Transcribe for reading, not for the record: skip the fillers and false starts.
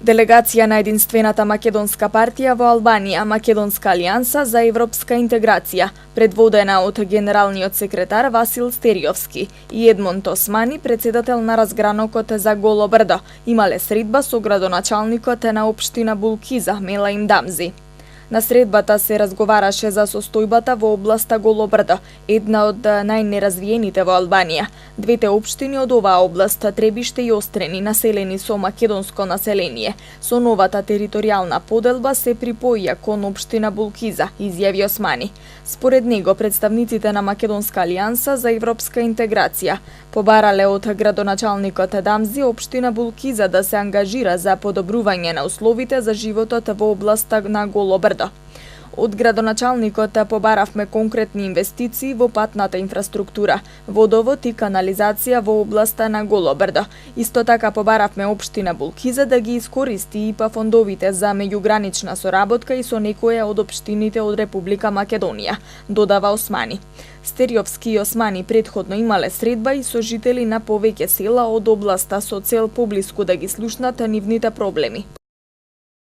Делегација на Единствената македонска партија во Албанија, Македонска алијанса за европска интеграција, предводена од генералниот секретар Васил Стериовски и Едмонд Османи, председател на разгранокот за Голо брдо, имале средба со градоначалникот на општина Булкиза, Мелаим Дамзи. На средбата се разговараше за состојбата во областа Голо брдо, една од најнеразвиените во Албанија. Двете општини од оваа област, Требиште и Острени, населени со македонско население, со новата територијална поделба се припоија кон општина Булкиза, изјави Османи. Според него, представниците на Македонска алијанса за европска интеграција побарале од градоначалникот Дамзи општина Булкиза да се ангажира за подобрување на условите за животот во областа на Голо брдо. Од градоначалникот побаравме конкретни инвестиции во патната инфраструктура, водовод и канализација во областа на Голо брдо. Исто така побаравме општина Булкиза да ги искористи ИПА фондовите за меѓугранична соработка и со некоја од општините од Република Македонија, додава Османи. Стериовски и Османи претходно имале средба и со жители на повеќе села од областа со цел поблиску да ги слушнат нивните проблеми.